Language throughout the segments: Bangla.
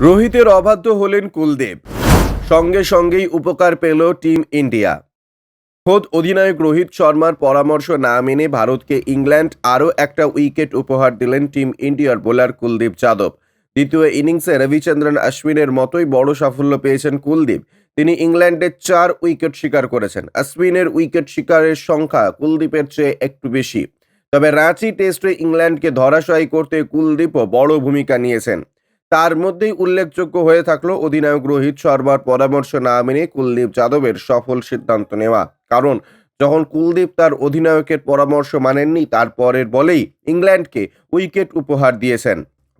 রোহিতের অবাধ্য হলেন কুলদীপ, সঙ্গে সঙ্গেই উপকার পেল টিম ইন্ডিয়া। খোদ অধিনায়ক রোহিত শর্মার পরামর্শ না মেনে ভারতকে ইংল্যান্ড আরও একটা উইকেট উপহার দিলেন টিম ইন্ডিয়ার বোলার কুলদীপ যাদব। দ্বিতীয় ইনিংসে রবিচন্দ্রন অশ্বিনের মতোই বড় সাফল্য পেয়েছেন কুলদীপ। তিনি ইংল্যান্ডের 4 উইকেট শিকার করেছেন। অশ্বিনের উইকেট শিকারের সংখ্যা কুলদীপের চেয়ে একটু বেশি। তবে রাঁচি টেস্টে ইংল্যান্ডকে ধরাশায়ী করতে কুলদীপও বড় ভূমিকা নিয়েছেন। তার মধ্যেই উল্লেখযোগ্য হয়ে থাকলো অধিনায়ক রোহিত শর্মার পরামর্শ না মেনে কুলদীপ যাদবের সফল সিদ্ধান্ত নেওয়া। কারণ যখন কুলদীপ তার অধিনায়কের পরামর্শ মানেননি, তারপরের বলেই ইংল্যান্ডকে উইকেট উপহার দিয়েছেন।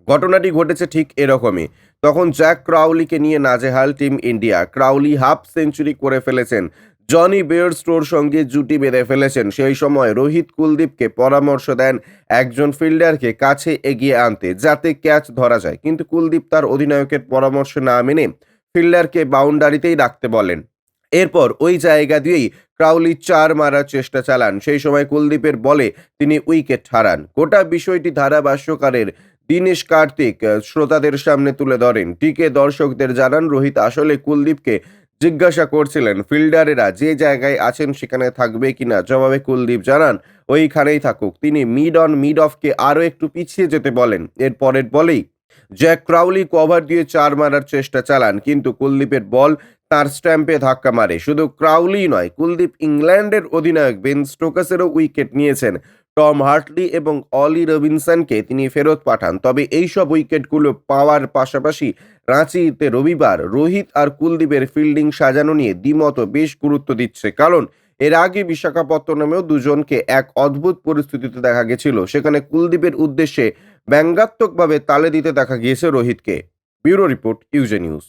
ঘটনাটি ঘটেছে ঠিক এরকমই। তখন জ্যাক ক্রাউলিকে নিয়ে নাজেহাল team India. Crawley half century করে ফেলেছেন, জনি বেয়ারস্টোর সঙ্গে জুটি বেঁধে ফেলেছেন। সেই সময় রোহিত কুলদীপকে পরামর্শ দেন একজন ফিল্ডারকে কাছে এগিয়ে আনতে, যাতে ক্যাচ ধরা যায়। কিন্তু কুলদীপ তার অধিনায়কের পরামর্শ না মেনে ফিল্ডারকে বাউন্ডারিতেই রাখতে বলেন। এরপর ওই জায়গা দিয়েই ক্রাউলি 4 মারার চেষ্টা চালান। সেই সময় কুলদীপের বলে তিনি উইকেট হারান। গোটা বিষয়টি ধারাভাষ্যকারের দীনেশ কার্তিক শ্রোতাদের সামনে তুলে ধরেন। টিকে দর্শকদের জানান, রোহিত আসলে কুলদীপকে জিজ্ঞাসা করছিলেন ফিল্ডারেরা যে জায়গায় আছেন সেখানে থাকবে কিনা। জবাবে কুলদীপ জানান ওইখানেই থাকুক। তিনি মিড অন মিড অফকে আরও একটু পিছিয়ে যেতে বলেন। এর পরের বলেই জ্যাক ক্রাউলি কভার দিয়ে 4 মারার চেষ্টা চালান, কিন্তু কুলদীপের বল তার স্ট্যাম্পে ধাক্কা মারে। শুধু ক্রাউলি নয়, কুলদীপ ইংল্যান্ডের অধিনায়ক বেন স্টোকসেরও উইকেট নিয়েছেন। টম হার্টলি এবং অলি রবিনসনকে তিনি ফেরত পাঠান। তবে এইসব উইকেটগুলো পাওয়ার পাশাপাশি রাঁচিতে রবিবার রোহিত আর কুলদীপের ফিল্ডিং সাজানো নিয়ে দ্বিমত বেশ গুরুত্ব দিচ্ছে। কারণ এর আগে বিশাখাপত্তনমেও দুজনকে এক অদ্ভুত পরিস্থিতিতে দেখা গেছিল। সেখানে কুলদীপের উদ্দেশ্যে ব্যঙ্গাত্মকভাবে তালে দিতে দেখা গিয়েছে রোহিতকে। Bureau report, UJ news.